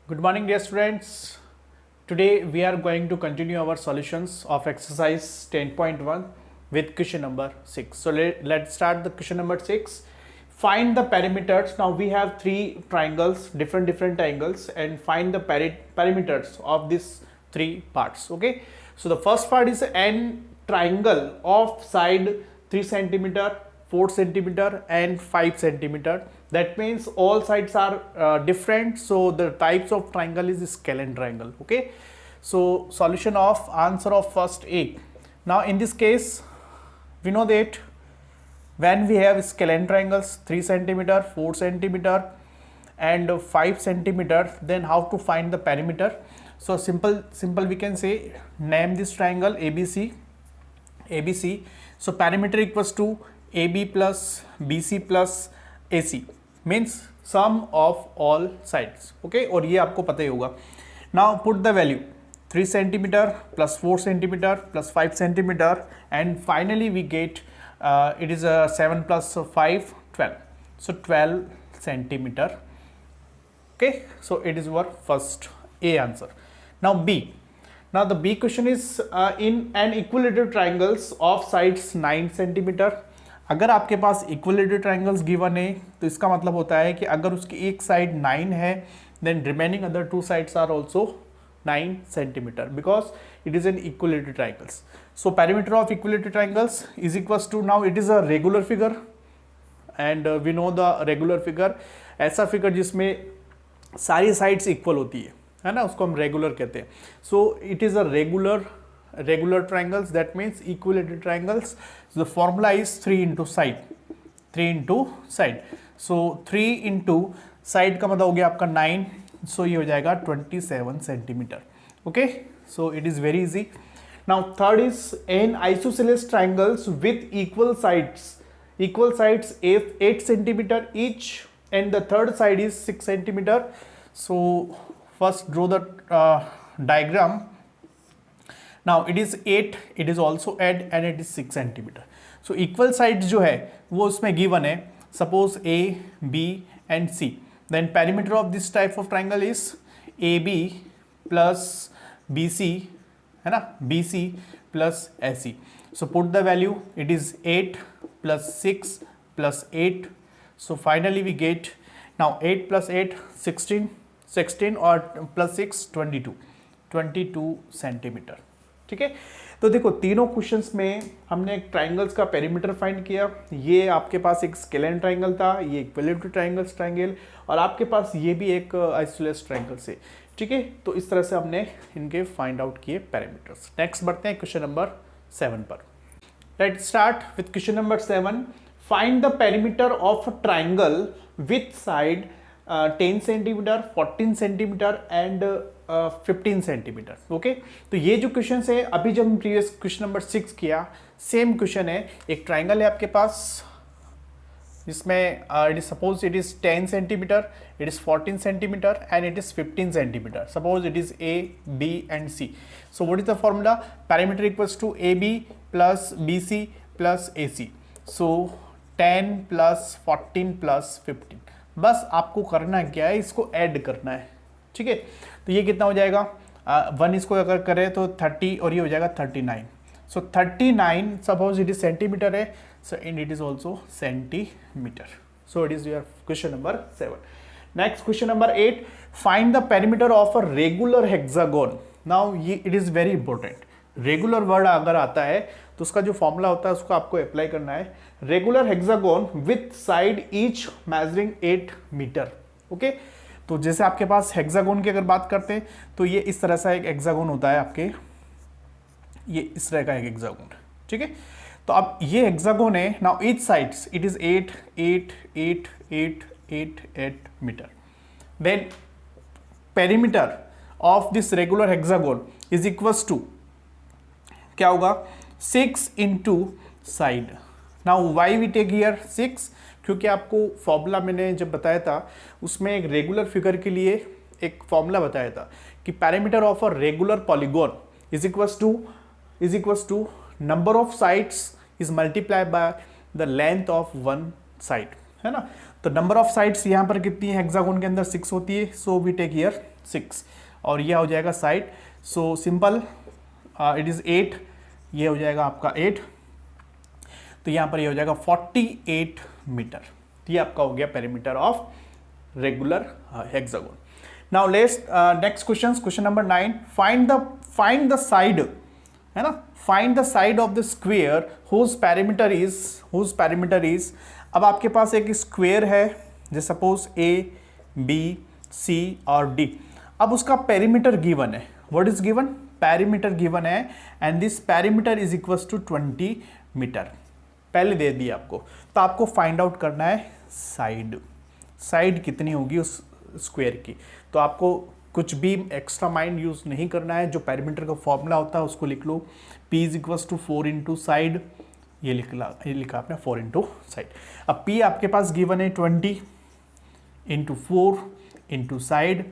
Good morning, dear students. Today we are going to continue our solutions of exercise 10.1 with question number 6. So let's start the question number 6. Find the perimeters. Now we have three triangles, different angles, and find the perimeters of these three parts. Okay. So the first part is an triangle of side 3 centimeter, 4 centimeter and 5 centimeter. That means all sides are different, so the types of triangle is scalene triangle. Okay, so solution of answer of first A. Now in this case we know that when we have scalene triangles 3 centimeter, 4 centimeter and 5 centimeter, then how to find the perimeter? So simple we can say, name this triangle ABC. So perimeter equals to AB plus BC plus AC, means sum of all sides. Okay, और ये आपको पता ही होगा. Now put the value 3 centimeter plus 4 centimeter plus 5 centimeter and finally we get it is a 7 plus 5 12, so 12 centimeter. Okay, so it is our first A answer. Now B. Now the B question is in an equilateral triangles of sides 9 centimeter. अगर आपके पास equilateral triangles given है तो इसका मतलब होता है कि अगर उसकी एक साइड 9 है then remaining other two sides are also 9 centimetre because it is an equilateral triangles. So perimeter of equilateral triangles is equals to, now it is a regular figure and we know the regular figure, ऐसा figure जिसमें सारी sides equal होती है ना, उसको हम regular कहते हैं. सो it is a regular triangles, that means equilateral triangles. So the formula is 3 into side. So 3 into side का मतलब हो गया आपका 9, so ये हो जाएगा 27 centimeter. Okay, so it is very easy. Now third is an isosceles triangles with equal sides 8 centimeter each and the third side is 6 centimeter. So first draw the diagram. Now it is 8, it is also 8 and it is 6 centimeter. So equal sides जो है वो उसमें given है, suppose A, B and C. Then perimeter of this type of triangle is AB plus BC, है ना, BC plus AC. So put the value, it is 8 plus 6 plus 8. So finally we get, now 8 plus 8 16 और plus 6 22 centimeter. ठीक है, तो देखो तीनों questions में हमने एक ट्राइंगल्स का पेरीमीटर फाइंड किया. ये आपके पास एक स्केलेन ट्राइंगल था, ये इक्विलेटरल ट्राइंगल और आपके पास ये भी एक आइसोसेलेस ट्राइंगल से. ठीक है, तो इस तरह से हमने इनके फाइंड आउट किए पेरीमीटर्स. नेक्स्ट बढ़ते हैं क्वेश्चन नंबर 7 पर. Let's start with question number 7. Find the perimeter of triangle with side 10 centimetre, 14 centimetre and 15 centimetre. Okay, तो ये जो क्वेश्चन है, अभी जब हम प्रीवियस क्वेश्चन नंबर 6 किया सेम क्वेश्चन है. एक ट्राइंगल है आपके पास जिसमें it is suppose it is 10 centimetre, it is 14 centimetre and it is 15 centimetre. Suppose it is A, B and C. So what is the formula? Perimeter equals to AB plus BC plus AC. So 10 plus 14 plus 15. बस आपको करना क्या है, इसको add करना है. ठीक है, तो ये कितना हो जाएगा, 1 इसको अगर करें तो 30 और ये हो जाएगा 39. So 39 suppose it is centimetre है, so and it is also centimetre. So it is your question number 7. Next question number 8. Find the perimeter of a regular hexagon. Now ये it is very important. Regular word अगर आता है तो उसका जो formula होता है उसको आपको अप्लाई करना है. Regular hexagon with side each measuring 8 metre. Okay, तो जैसे आपके पास हेक्सागोन की अगर बात करते हैं तो ये इस तरह से एक हेक्सागोन होता है आपके, ये इस तरह का एक हेक्सागोन. ठीक है, तो अब ये हेक्सागोन है. Now each sides it is 8 8 8 8 8 8 metre. Then perimeter of this regular hexagon is equals to क्या होगा, 6 into side. Now why we take here 6, क्योंकि आपको फॉर्मूला मैंने जब बताया था उसमें एक रेगुलर फिगर के लिए एक फॉर्मूला बताया था कि parameter of a regular polygon is equals to number of sides is multiplied by the length of one side, है ना. तो नंबर ऑफ साइड्स यहाँ पर कितनी है, हेक्सागोन के अंदर 6 होती है. सो वी टेक हियर 6 और ये हो जाएगा side, so simple it is 8, ये हो जाएगा आपका 8, तो यहाँ पर ये हो जाएगा 48 मीटर। ये आपका हो गया perimeter of regular hexagon. Now let's next question number 9, find the side, है ना, find the side of the square whose parameter is, अब आपके पास एक स्क्वेयर है, जैसे सपोज ए बी सी और डी, अब उसका पेरीमीटर गिवन है, what is given, perimeter given है, and this perimeter is equals to 20 metre, पहले दे दिया आपको, तो आपको फाइंड आउट करना है साइड कितनी होगी उस स्क्वेयर की। तो आपको कुछ भी एक्स्ट्रा माइंड यूज नहीं करना है, जो पेरीमीटर का फॉर्मूला होता है उसको लिख लो, P is equals to 4 into side, ये लिखा आपने 4 इंटू साइड। अब P आपके पास गिवन है 20 into 4 into side.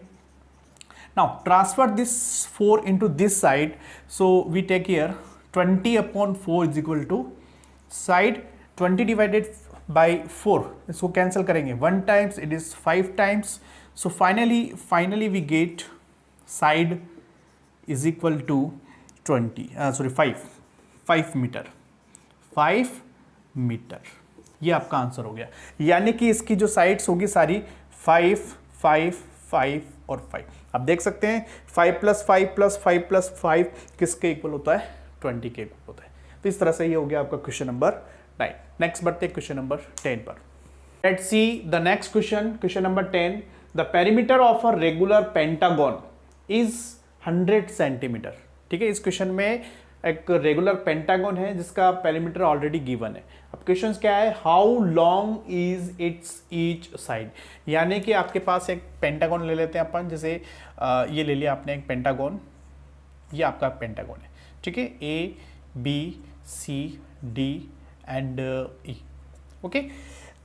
Now transfer this 4 into this side, so we take here 20 upon 4 is equal to side, 20 divided by 4, इसको कैंसिल करेंगे, 1 times it is 5 times, so finally we get side is equal to 5 metre, ये आपका answer हो गया। यानी कि इसकी जो साइड्स होगी सारी 5 5 5 और 5, आप देख सकते हैं 5 + 5 + 5 + 5 किसके इक्वल होता है, 20 के इक्वल होता है। तो इस तरह से ये हो गया आपका क्वेश्चन नंबर 9। नेक्स्ट बढ़ते हैं क्वेश्चन नंबर 10 पर। Let's see the next question number 10, The perimeter of a regular pentagon is 100 centimetre. ठीक है, इस क्वेश्चन में एक रेगुलर पेंटागन है जिसका पेरीमीटर ऑलरेडी गिवन है। अब क्वेश्चन क्या है, how long is it's each side, यानी कि आपके पास एक पेंटागन ले लेते हैं अपन, जैसे ये ले लिया आपने एक पेंटागन, ये आपका पेंटागन है, ठीक है, A B C D and E, okay.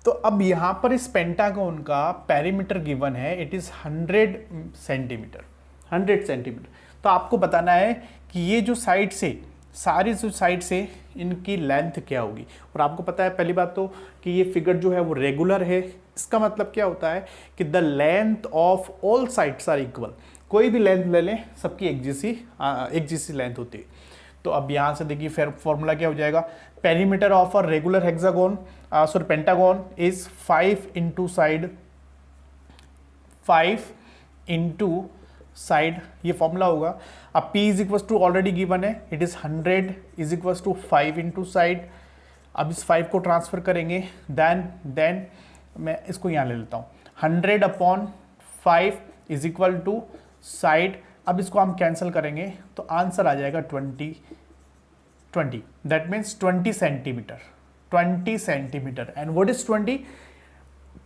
तो अब यहाँ पर इस पेंटागन का पेरीमीटर गिवन है, इट इज़ 100 सेंटीमीटर। तो आपको बताना है कि ये जो साइड से सारी जो साइड से इनकी लेंथ क्या होगी। और आपको पता है पहली बात तो कि ये फिगर जो है वो रेगुलर है, इसका मतलब क्या होता है कि the length of all sides are equal, कोई भी लेंथ ले लें सबकी एक जैसी लेंथ होती है। तो अब यहाँ से देखिए फिर फॉर्मूला क्या हो जाएगा, perimeter of a regular hexagon pentagon is 5 into side, 5 into side, ये फॉर्मूला होगा। अब P is equal to already given है, it is 100 is equal to 5 into side. अब इस 5 को ट्रांसफर करेंगे, देन मैं इसको यहाँ ले लेता हूँ, 100 upon 5 is equal to side. अब इसको हम कैंसिल करेंगे तो आंसर आ जाएगा 20, that means 20 centimetre and what is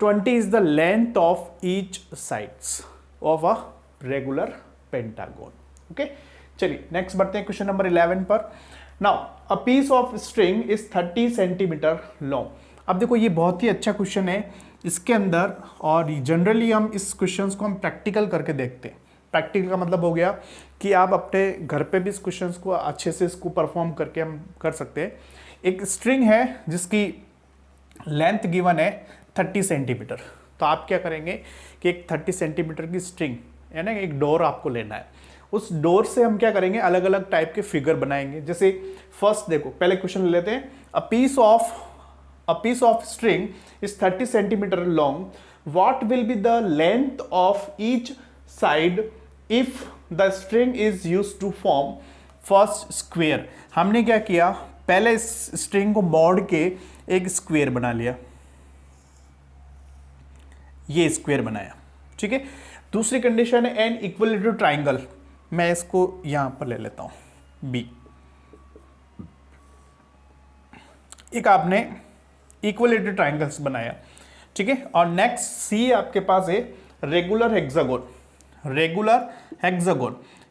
20 is the length of each sides of a regular pentagon, okay. चलिए नेक्स्ट बढ़ते हैं क्वेश्चन नंबर 11 पर। Now a piece of string is 30 centimetre long. अब देखो ये बहुत ही अच्छा क्वेश्चन है इसके अंदर, और जनरली हम इस क्वेश्चन को हम प्रैक्टिकल करके देखते हैं। प्रैक्टिकल का मतलब हो गया कि आप अपने घर पे भी इस क्वेश्चन को अच्छे से इसको परफॉर्म करके हम कर सकते हैं। एक स्ट्रिंग है जिसकी लेंथ गिवन है 30 सेंटीमीटर। तो आप क्या करेंगे कि एक 30 सेंटीमीटर की स्ट्रिंग है ना, एक डोर आपको लेना है। उस डोर से हम क्या करेंगे, अलग अलग टाइप के फिगर बनाएंगे। जैसे फर्स्ट देखो, पहले क्वेश्चन ले लेते हैं, a piece of string is 30 centimetre long, what will be the length of each side if the string is used to form first square. हमने क्या किया, पहले इस स्ट्रिंग को मोड़ के एक स्क्वेयर बना लिया, ये स्क्वेयर बनाया, ठीक है। दूसरी कंडीशन है एन इक्विलेटरल ट्राइंगल, मैं इसको यहां पर ले लेता हूं बी। एक आपने इक्विलेटरल ट्राइंगल्स बनाया, ठीक है। और नेक्स्ट सी आपके पास है रेगुलर हेक्सागोन,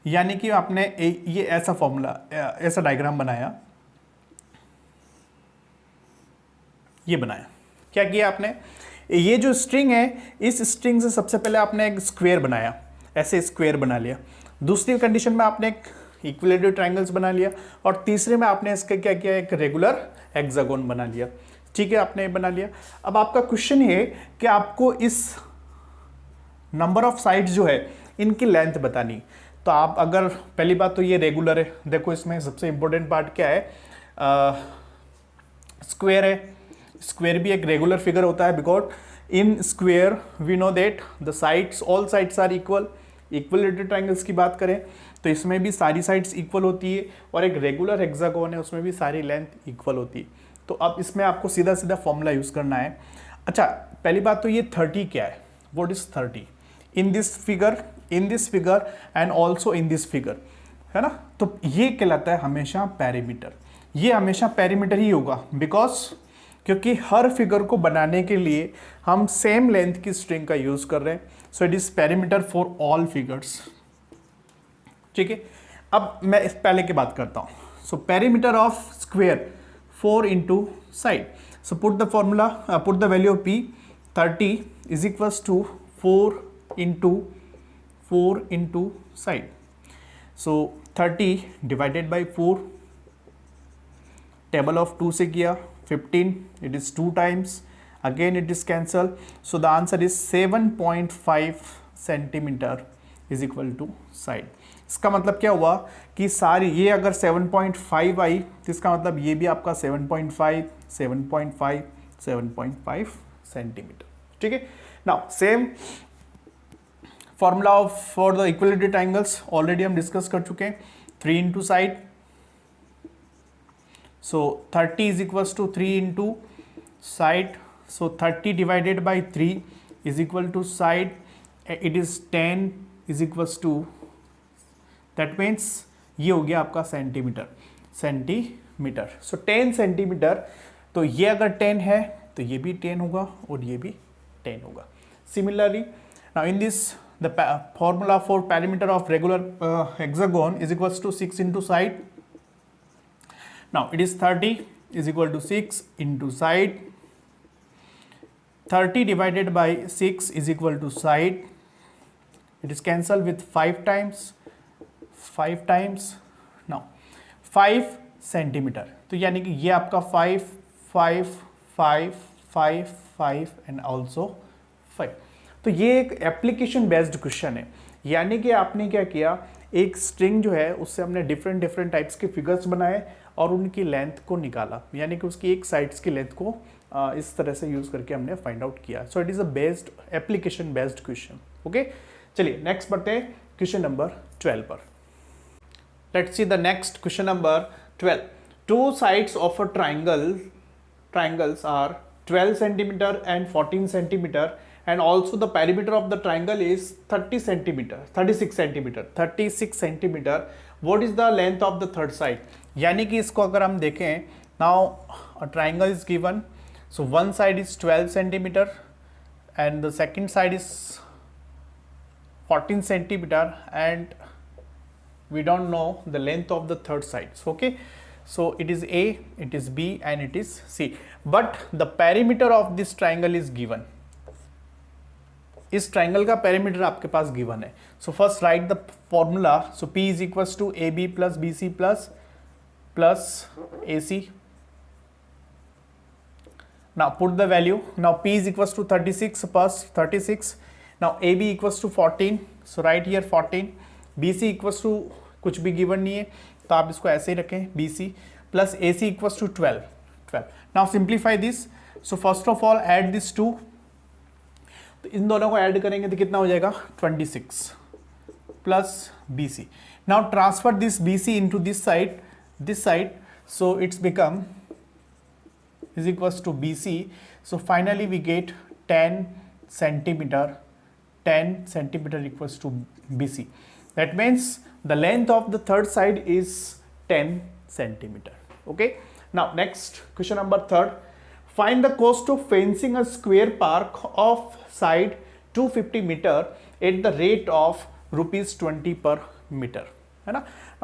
यानी कि आपने ये ऐसा फॉर्मूला, ऐसा डायग्राम बनाया, ये बनाया। क्या किया आपने, ये जो स्ट्रिंग है इस स्ट्रिंग से सबसे पहले आपने एक स्क्वायर बनाया, ऐसे स्क्वायर बना लिया। दूसरी कंडीशन में आपने एक इक्विलेटरल ट्रायंगल्स बना लिया, और तीसरे में आपने इसका क्या किया, एक रेगुलर हेक्सागोन बना लिया, ठीक है। आपने बना लिया। अब आपका क्वेश्चन है कि आपको इस नंबर ऑफ साइड्स जो है इनकी लेंथ बतानी। तो आप अगर पहली बात तो ये रेगुलर है, देखो इसमें सबसे इंपॉर्टेंट पार्ट क्या है, स्क्वायर है। स्क्वायर भी एक रेगुलर फिगर होता है, because in square we know that the sides, all sides are equal. Equilateral triangles की बात करें तो इसमें भी सारी साइड्स इक्वल होती है, और एक रेगुलर हेक्सागोन है उसमें भी सारी लेंथ इक्वल होती है। तो अब इसमें आपको सीधा सीधा फॉर्मूला यूज करना है। अच्छा, पहली बात तो ये 30 क्या है, what is 30 in this figure and also in this figure, है ना। तो ये कहलाता है हमेशा पेरीमीटर। ये हमेशा पेरीमीटर ही होगा, बिकॉज क्योंकि हर फिगर को बनाने के लिए हम सेम लेंथ की स्ट्रिंग का यूज कर रहे हैं। सो it is perimeter for all figures, ठीक है। अब मैं इस पहले की बात करता हूं। So perimeter of square 4 into side. So put the formula, put the value of p, 30 is equals to 4 into side. So 30 divided by 4, table of 2 से किया 15, it is 2 times, again it is cancel. So the answer is 7.5 centimetre is equal to side. इसका मतलब क्या हुआ कि सारी ये अगर 7.5 आई तो इसका मतलब ये भी आपका 7.5 सेंटीमीटर, ठीक है। Now same formula for the equilateral triangles already हम डिस्कस कर चुके हैं, 3 into side. So 30 is equals to 3 into side. So 30 divided by 3 is equal to side. It is 10 is equals to, that means ये हो गया आपका centimetre. सो 10 centimetre, तो ये अगर 10 है तो ये भी 10 होगा और ये भी 10 होगा। Similarly, now in this the formula for perimeter of regular hexagon is equals to 6 into side. Now it is 30 is equal to 6 into side. 30 divided by 6 is equal to side. It is cancelled with 5 times. Now 5 centimetre, तो यानी कि ये आपका 5 5 5 5 5 and also 5। तो ये एक application based question है, यानी कि आपने क्या किया, एक स्ट्रिंग जो है उससे हमने डिफरेंट टाइप्स के फिगर्स बनाए और उनकी लेंथ को निकाला, यानी कि उसकी एक साइड्स की लेंथ को इस तरह से यूज करके हमने फाइंड आउट किया। सो it is a based application based question. Okay, चलिए नेक्स्ट बढ़ते हैं क्वेश्चन नंबर 12 पर। Let's see the next question number 12। Two sides of a triangles are 12 centimeter and 14 centimeter, and also the perimeter of the triangle is 36 centimeter. What is the length of the third side? यानी कि इसको अगर हम देखें, now a triangle is given, so one side is 12 centimeter and the second side is 14 centimeter, and we don't know the length of the third side. Okay, so it is A, it is B and it is C, but the perimeter of this triangle is given. इस triangle का perimeter आपके पास given है। So first write the formula. So P is equals to AB plus BC plus AC. Now put the value. Now P is equals to 36 plus 36. Now AB equals to 14. So write here 14. BC equals to कुछ भी given नहीं है तो आप इसको ऐसे ही रखें, BC plus AC equals to 12. Now simplify this. So first of all add this 2. तो इन दोनों को ऐड करेंगे तो कितना हो जाएगा 26 plus BC. Now transfer this BC into this side, so its become is equals to BC. So finally we get 10 centimetre equals to BC. That means the length of the third side is 10 centimetre. Okay, now next question number 3. Find the cost of fencing a square park of side 250 meter at the rate of ₹20 per meter. है ना,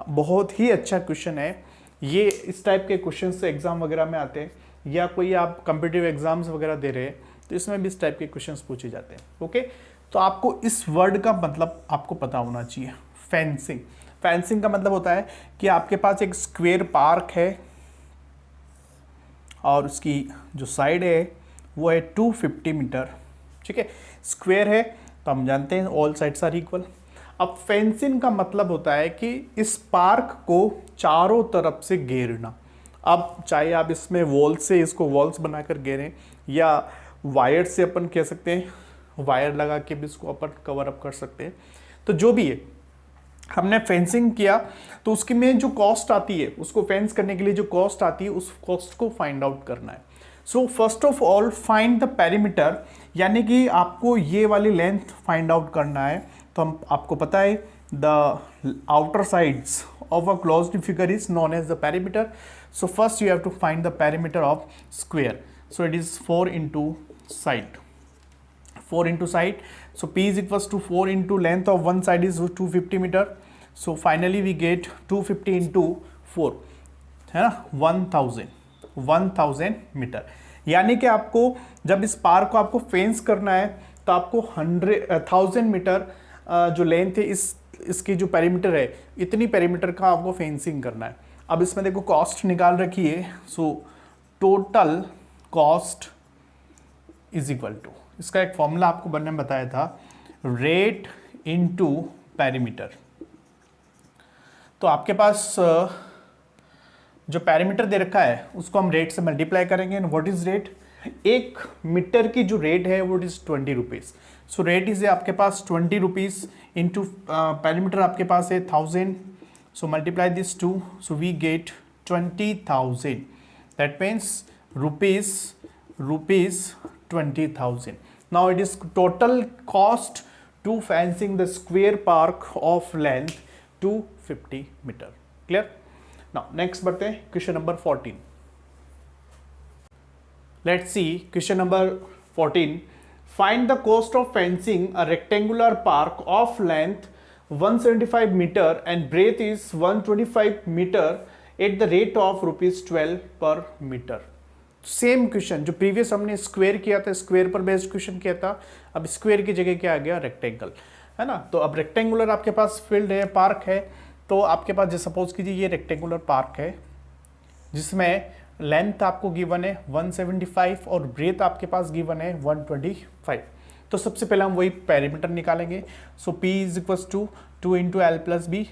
बहुत ही अच्छा question है ये। इस type के question से exam वगैरह में आते हैं, या कोई आप कम्पिटिटिव एग्जाम्स वगैरह दे रहे हैं तो इसमें भी इस टाइप के क्वेश्चन पूछे जाते हैं। ओके, तो आपको इस वर्ड का मतलब आपको पता होना चाहिए। फेंसिंग का मतलब होता है कि आपके पास एक स्क्वायर पार्क है और उसकी जो साइड है वो है 250 मीटर, ठीक है। स्क्वायर है तो हम जानते हैं ऑल साइड्स आर इक्वल। अब फेंसिंग का मतलब होता है कि इस पार्क को चारों तरफ से घेरना। अब चाहे आप इसमें वॉल से इसको वॉल्स बनाकर घेरें या वायर से अपन कह सकते हैं, वायर लगा के भी इसको अपन कवर अप कर सकते हैं। तो जो भी है, हमने फेंसिंग किया तो उसकी में जो कॉस्ट आती है, उसको फेंस करने के लिए जो कॉस्ट आती है, उस कॉस्ट को फाइंड आउट करना है। So first of all find the perimeter, यानी कि आपको ये वाली लेंथ फाइंड आउट करना है। तो हम आपको पता है the outer sides of a closed figure is known as the perimeter. So first you have to find the perimeter of square. So it is 4 into side, 4 into side. So P is equals to 4 into length of one side is 250 meter. So finally we get 250 into 4 है ना 1000 metre. यानी कि आपको जब इस पार को आपको fence करना है तो आपको 1000 मीटर जो लेंथ है इसकी जो पेरीमीटर है, इतनी पेरीमीटर का आपको फेंसिंग करना है। अब इसमें देखो कॉस्ट निकाल रखी है। So total cost is equal to, इसका एक फॉर्मूला आपको बनने में बताया था, रेट इनटू पेरीमीटर। तो आपके पास जो पेरीमीटर दे रखा है उसको हम रेट से मल्टीप्लाई करेंगे। What is rate? 1 मीटर की जो रेट है वो is 20 rupees. So rate is आपके पास 20 रुपीज़ इंटू पेरीमीटर आपके पास है 1000। So multiply this two, so we get 20,000। That means rupees 20,000. Now it is total cost to fencing the square park of length 250 meter. Clear? Now next बढ़ते हैं question number 14. Let's see question number 14. Find the cost of fencing a rectangular park of length 175 meter and breadth is 125 meter at the rate of ₹12 per meter. Same question जो previous हमने square किया था, square पर based question किया था, अब square की जगह क्या आ गया? रेक्टेंगल, है ना। तो अब रेक्टेंगुलर आपके पास फील्ड है, पार्क है। तो आपके पास जैसे सपोज कीजिए ये रेक्टेंगुलर पार्क है जिसमें लेंथ आपको गिवन है 175 और ब्रेथ आपके पास गिवन है 125। तो सबसे पहले हम वही पेरीमीटर निकालेंगे। So P is equals to 2 into L plus B.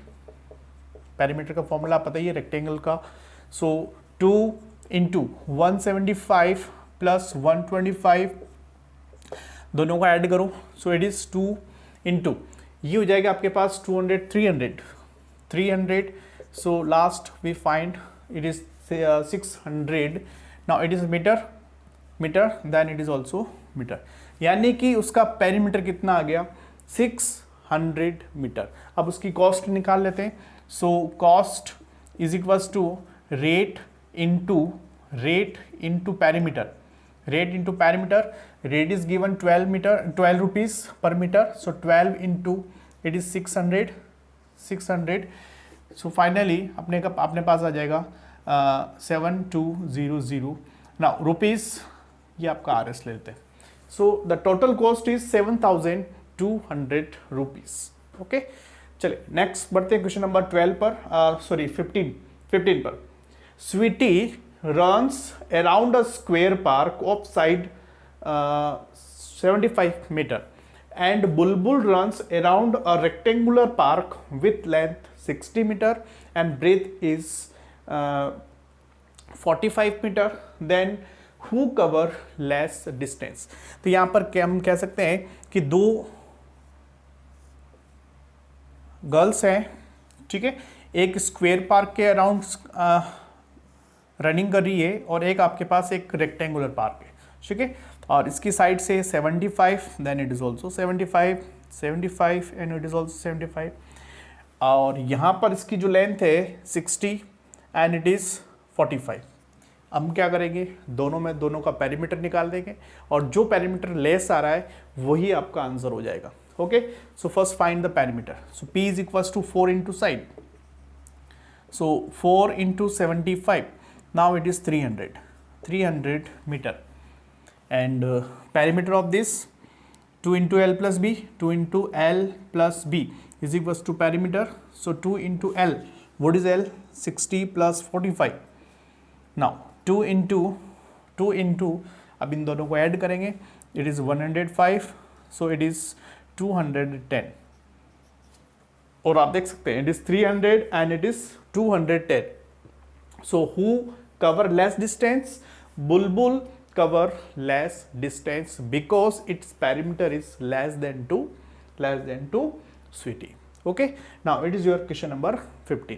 Perimeter का फॉर्मूला पता ही है रेक्टेंगल का। सो 2 इंटू 175 प्लस 125, दोनों को ऐड करो। सो इट इज 2 इंटू, ये हो जाएगा आपके पास 200 300। So last we find it is 600। Now it is metre, then it is also metre, यानी कि उसका पेरीमीटर कितना आ गया? 600 मीटर। अब उसकी कॉस्ट निकाल लेते हैं। So cost is equals to rate into perimeter. Rate is given 12 rupees per metre. So 12 into it is 600। So finally अपने पास आ जाएगा 7200। नाउ रुपीज ये आपका RS ले लेते हैं। So the total cost is 7200 rupees. Okay, चलिए नेक्स्ट बढ़ते हैं क्वेश्चन नंबर 12 पर, सॉरी 15 पर। Sweetie runs around a square park of side 75 meter and Bulbul runs around a rectangular park with length 60 meter and breadth is 45 meter. Then who cover less distance? तो यहाँ पर हम कह सकते हैं कि दो गर्ल्स हैं, ठीक है, एक स्क्वायर पार्क के अराउंड रनिंग कर रही है और एक आपके पास एक रेक्टेंगुलर पार्क है, ठीक है, और इसकी साइड से 75, then it is also 75 and it is also 75, और यहाँ पर इसकी जो लेंथ है 60 एंड इट इज 45। हम क्या करेंगे? दोनों का पेरीमीटर निकाल देंगे और जो पेरीमीटर लेस आ रहा है वही आपका आंसर हो जाएगा। Okay, so first find the perimeter. So P is equals to 4 into side, so 4 into 75, now it is 300 meter and perimeter of this 2 into L plus B, 2 into L plus B is equals to perimeter. So 2 into L, what is L? 60 plus 45. Now 2 into अब इन दोनों को add करेंगे, it is 105, so it is 210. और आप देख सकते हैं it is 300 and it is 210. So who cover less distance? Bulbul cover less distance because its perimeter is less than 2 sweetie. Okay, now it is your question number 15.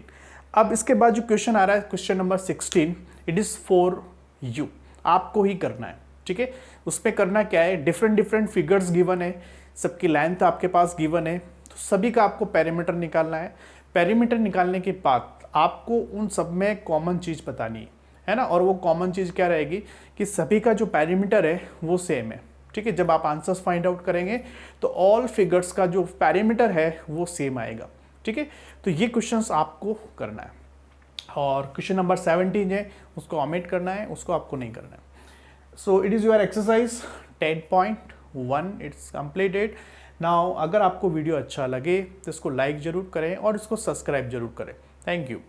अब इसके बाद जो question आ रहा है question number 16, it is for you, आपको ही करना है, ठीक है. उसमें करना क्या है, डिफरेंट फिगर्स गिवन है, सबकी लेंथ आपके पास गिवन है, तो सभी का आपको पेरीमीटर निकालना है. पेरीमीटर निकालने के बाद आपको उन सब में कॉमन चीज बतानी है ना, और वो कॉमन चीज क्या रहेगी कि सभी का जो पेरीमीटर है वो सेम है, ठीक है. जब आप आंसर्स फाइंड आउट करेंगे तो ऑल फिगर्स का जो पेरीमीटर है वो सेम आएगा, ठीक है. तो ये क्वेश्चंस आपको करना है. और क्वेश्चन नंबर 17 है उसको ऑमिट करना है, उसको आपको नहीं करना है. So it is your exercise 10.1, it's completed. Now अगर आपको वीडियो अच्छा लगे तो इसको लाइक जरूर करें और इसको सब्सक्राइब जरूर करें. Thank you.